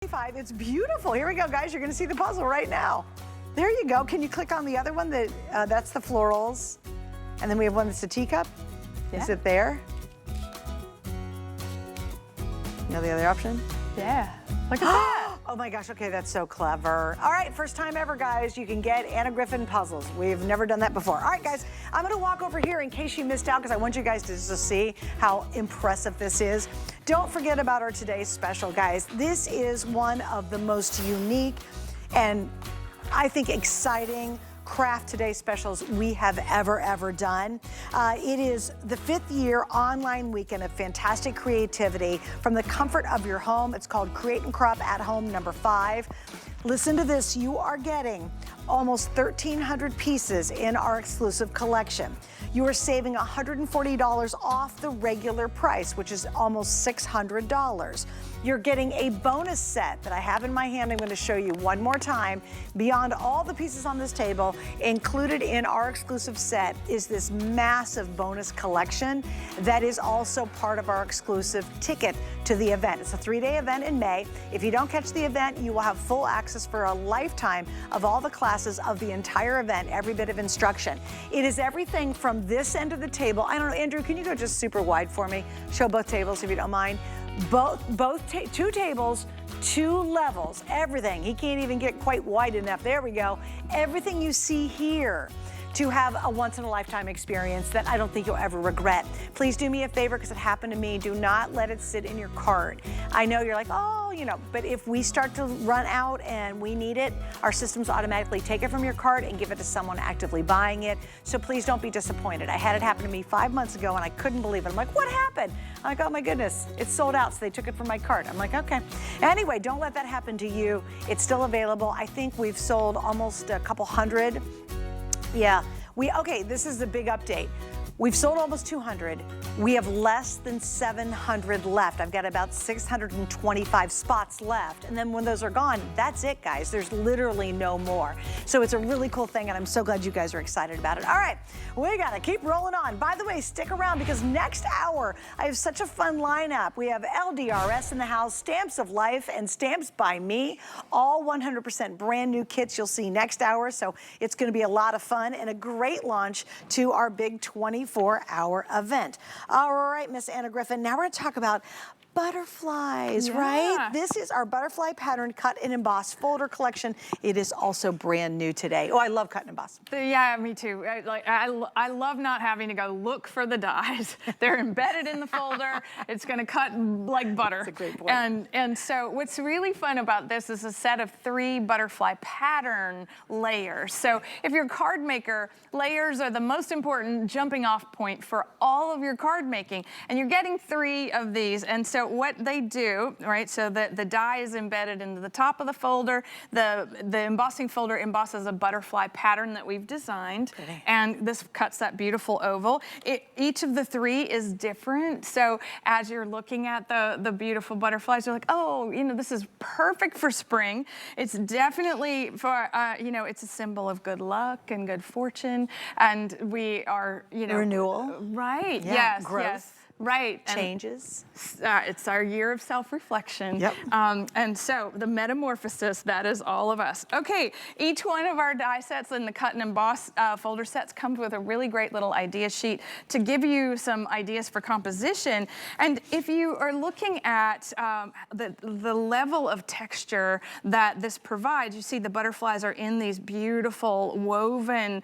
It's beautiful. Here we go, guys. You're going to see the puzzle right now. There you go. Can you click on the other one? That's the florals. And then we have one that's a teacup. Yeah. Is it there? You know the other option? Yeah. Look at that. Oh my gosh, okay, that's so clever. All right, first time ever, guys, you can get Anna Griffin puzzles. We've never done that before. All right, guys, I'm gonna walk over here in case you missed out because I want you guys to just see how impressive this is. Don't forget about our today's special, guys. This is one of the most unique and I think exciting Craft Today specials we have ever done. It is the 5th year online weekend of fantastic creativity from the comfort of your home. It's called Create and Crop at Home #5. Listen to this, you are getting almost 1,300 pieces in our exclusive collection. You are saving $140 off the regular price, which is almost $600. You're getting a bonus set that I have in my hand. I'm going to show you one more time. Beyond all the pieces on this table, included in our exclusive set is this massive bonus collection that is also part of our exclusive ticket to the event. It's a 3-day event in May. If you don't catch the event, you will have full access for a lifetime of all the classes of the entire event, every bit of instruction. It is everything from this end of the table. I don't know, Andrew, can you go just super wide for me? Show both tables if you don't mind. Two tables, 2 levels, everything. He can't even get quite wide enough. There we go. Everything you see here to have a once-in-a-lifetime experience that I don't think you'll ever regret. Please do me a favor because it happened to me. Do not let it sit in your cart. I know you're like, oh, you know, but if we start to run out and we need it, our systems automatically take it from your cart and give it to someone actively buying it. So please don't be disappointed. I had it happen to me 5 months ago and I couldn't believe it. I'm like, what happened? I'm like, oh my goodness, it's sold out, so they took it from my cart. I'm like, okay. Anyway, don't let that happen to you. It's still available. I think we've sold almost a couple hundred. Yeah, okay, this is the big update. We've sold almost 200. We have less than 700 left. I've got about 625 spots left. And then when those are gone, that's it, guys. There's literally no more. So it's a really cool thing, and I'm so glad you guys are excited about it. All right, we gotta keep rolling on. By the way, stick around because next hour, I have such a fun lineup. We have LDRS in the house, Stamps of Life, and Stamps by Me. All 100% brand new kits you'll see next hour. So it's gonna be a lot of fun and a great launch to our big 24-hour event. All right, Miss Anna Griffin, now we're gonna talk about butterflies, right? This is our butterfly pattern cut and emboss folder collection. It is also brand new today. Oh, I love cut and emboss. Yeah, me too. I love not having to go look for the dies. They're embedded in the folder. It's going to cut like butter. That's a great point. And so what's really fun about this is a set of 3 butterfly pattern layers. So if you're a card maker, layers are the most important jumping off point for all of your card making. And you're getting 3 of these. And so what they do, right, so the die is embedded into the top of the folder. The embossing folder embosses a butterfly pattern that we've designed. Pretty. And this cuts that beautiful oval. Each of the 3 is different. So as you're looking at the beautiful butterflies, you're like, oh, you know, this is perfect for spring. It's definitely for, you know, it's a symbol of good luck and good fortune. And we are, you know. Renewal. Right, yeah, yes, growth. yes. Right. Changes. It's our year of self-reflection. Yep. And so the metamorphosis, that is all of us. Okay, each one of our die sets in the cut and emboss folder sets comes with a really great little idea sheet to give you some ideas for composition. And if you are looking at the level of texture that this provides, you see the butterflies are in these beautiful woven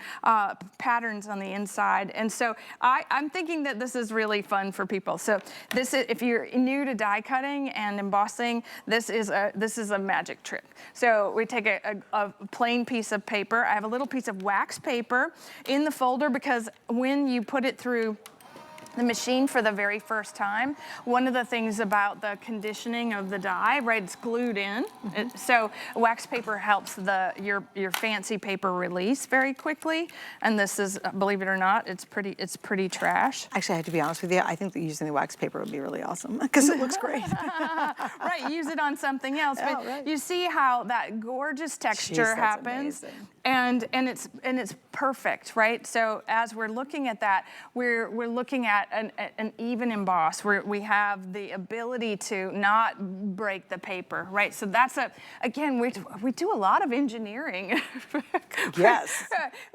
patterns on the inside. And so I'm thinking that this is really fun for people. So this is, if you're new to die cutting and embossing, this is a magic trick. So we take a plain piece of paper. I have a little piece of wax paper in the folder because when you put it through the machine for the very first time, one of the things about the conditioning of the die, right, it's glued in. So wax paper helps your fancy paper release very quickly. And this is, believe it or not, it's pretty trash. Actually, I have to be honest with you, I think that using the wax paper would be really awesome because it looks great. Right, use it on something else. Yeah, but right. you see how that gorgeous texture happens. Amazing. and it's perfect, right? So as we're looking at that, we're looking at an even emboss where we have the ability to not break the paper, right? So that's again, we do a lot of engineering. Yes.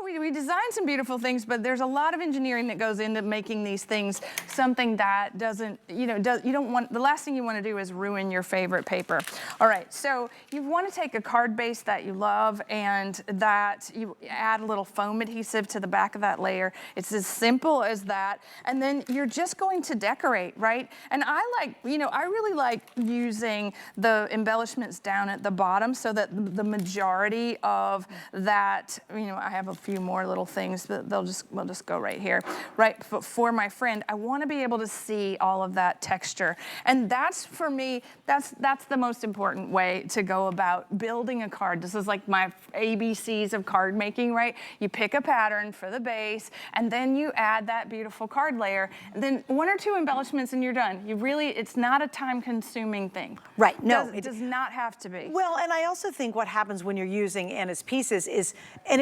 We design some beautiful things, but there's a lot of engineering that goes into making these things something that doesn't, you don't want, the last thing you want to do is ruin your favorite paper. All right, so you want to take a card base that you love and that you add a little foam adhesive to the back of that layer. It's as simple as that. And then you're just going to decorate, right? And I really like using the embellishments down at the bottom so that the majority of that, I have a few more little things that we'll just go right here, right? But for my friend, I want to be able to see all of that texture. And that's, for me, that's the most important way to go about building a card. This is like my ABCs of card making, right? You pick a pattern for the base, and then you add that beautiful card layer, and then 1 or 2 embellishments and you're done. It's not a time-consuming thing. Right, no. It does not have to be. Well, and I also think what happens when you're using Anna's pieces is, and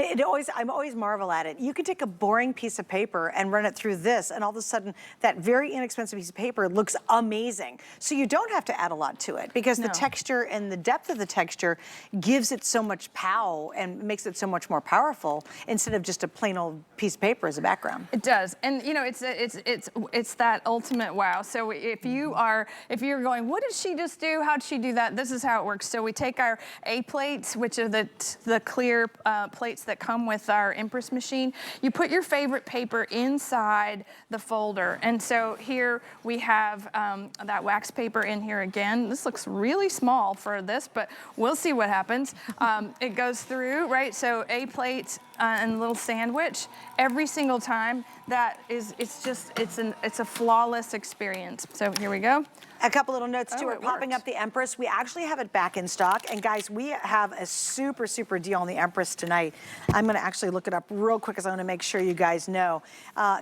I'm always marvel at it, you could take a boring piece of paper and run it through this, and all of a sudden, that very inexpensive piece of paper looks amazing. So you don't have to add a lot to it, because the texture and the depth of the texture gives it so much pow and makes it so much more powerful instead of just a plain old piece of paper as a background. It does, and it's that ultimate wow. So if you're going, what did she just do? How'd she do that? This is how it works. So we take our A plates, which are the clear plates that come with our Empress machine. You put your favorite paper inside the folder, and so here we have that wax paper in here again. This looks really small for this, but we'll see what happens. It goes through, right? So A plate and a little sandwich every single time. It's a flawless experience. So here we go. A couple little notes too. We're It popping works. up the Empress. We actually have it back in stock. And guys, we have a super, super deal on the Empress tonight. I'm gonna actually look it up real quick because I wanna make sure you guys know.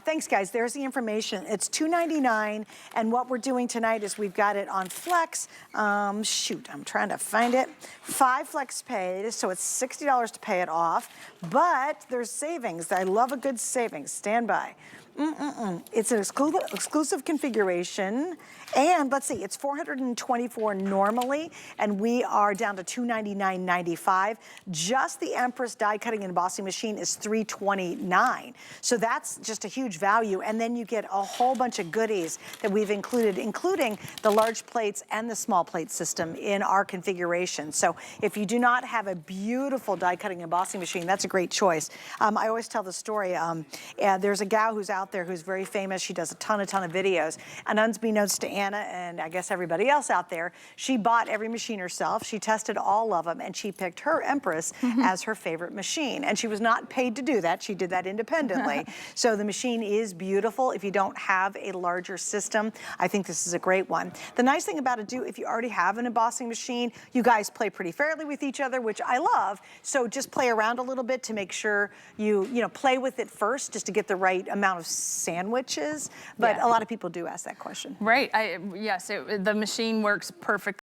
Thanks guys, there's the information. It's $2.99, and what we're doing tonight is we've got it on Flex. Shoot, I'm trying to find it. 5 Flex pays, so it's $60 to pay it off, but there's savings. I love a good savings, stand by. It's an exclusive configuration, and let's see, it's $424 normally, and we are down to $299.95. Just the Empress die cutting and embossing machine is $329. So that's just a huge value, and then you get a whole bunch of goodies that we've included, including the large plates and the small plate system in our configuration. So if you do not have a beautiful die cutting and embossing machine, that's a great choice. I always tell the story, there's a gal who's out there who's very famous. She does a ton of videos, and unbeknownst to Anna and I guess everybody else out there, she bought every machine herself. She tested all of them, and she picked her Empress as her favorite machine, and she was not paid to do that. She did that independently. So the machine is beautiful. If you don't have a larger system, I think this is a great one. The nice thing about it, if you already have an embossing machine, you guys play pretty fairly with each other, which I love. So just play around a little bit to make sure you play with it first, just to get the right amount of sandwiches. But a lot of people do ask that question. Right. Yes, the machine works perfectly.